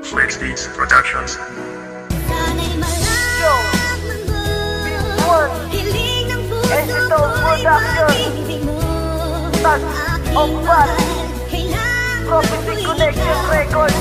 Flex Beats Productions. Yo, Big One, Ito Production, Touch of Bad, Property Connection Records.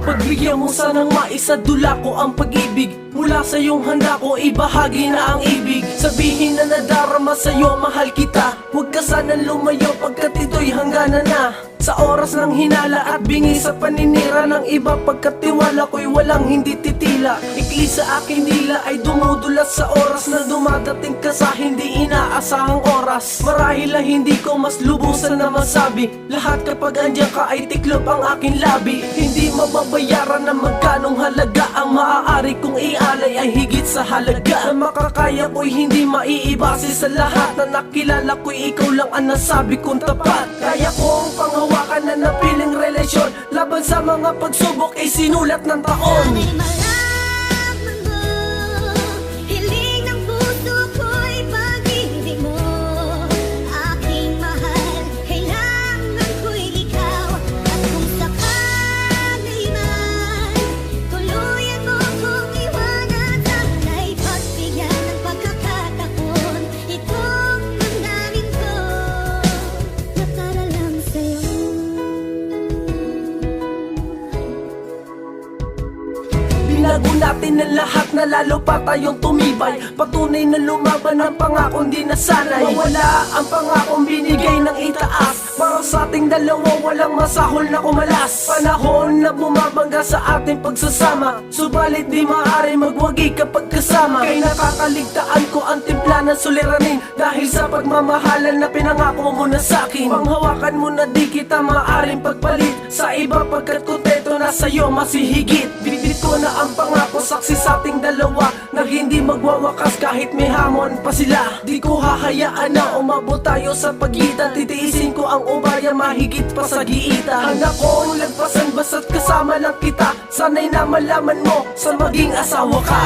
Pagbigyan mo sanang maisadula ko ang pag-ibig. Mula sa iyong handa ko ibahagi na ang ibig. Sabihin na nadarama sa'yo, mahal kita. Huwag ka sanang lumayo pagkat ito'y hangganan na. Sa oras ng hinala at bingi sa paninira ng iba, pagkatiwala ko'y walang hindi titila. Ikli sa aking dila ay dumudulas sa oras na dumadating ka sa hindi inaasahang oras. Marahil ay hindi ko mas lubusan na masabi. Lahat kapag andyan ka ay tiklop ang aking labi. Hindi mababayaran na magkanong halaga. Ang maaari kong ialay ay higit sa halaga na makakaya ko'y hindi maiibase sa lahat. Na nakilala ko'y ikaw lang ang nasabi kong tapat. Kaya kong panghawakan na napiling relasyon. Laban sa mga pagsubok ay sinulat ng taon. Binago natin ang lahat na lalo pa tayong tumibay. Patunay na lumaban ang pangakong di nasanay. Mawala ang pangakong binigay ng itaas. Para sa ating dalawa walang masahol na kumalas. Panahon na bumabangga sa ating pagsasama. Subalit di maaari magwagi kapag kasama. Kay nakakaligtaan ko ang timpla ng suliranin. Dahil sa pagmamahalan na pinangako mo na sa'kin. Panghawakan mo na di kita maaring pagpalit sa iba pagkat kontento na sa'yo masihigit. Bibit ko na ang pangako saksi sa ating dalawa na hindi magwawakas kahit may hamon pa sila. Di ko hahayaan na umabot tayo sa pagitan. Titiisin ko ang ubarya mahigit pa sa giitan. Handa kong lagpasan basta't kasama lang kita. Sana'y na malaman mo sa maging asawa ka.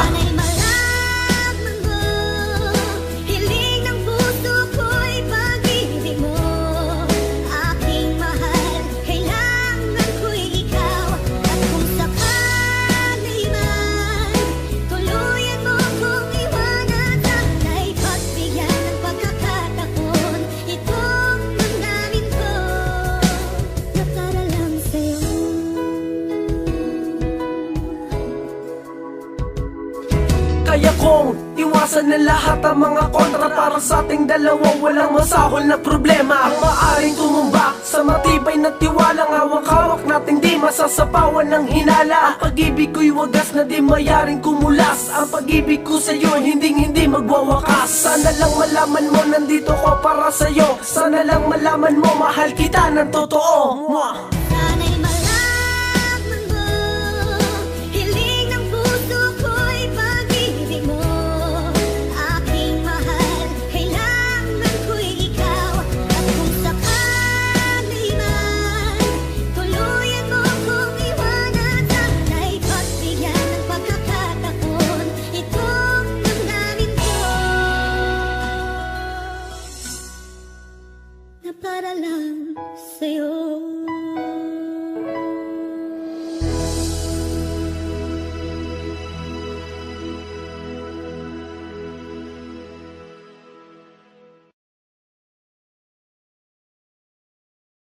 Kaya kong iwasan na lahat ang mga kontra. Para sa ating dalawa walang masahol na problema. Ang maaring tumumba sa matibay na tiwalang hawak-hawak nating di masasapawan ng hinala. Ang pag-ibig ko'y wagas na di mayaring kumulas. Ang pag-ibig ko sa'yo hindi magwawakas. Sana lang malaman mo nandito ko para sa'yo. Sana lang malaman mo mahal kita ng totoo. Para lang sa'yo.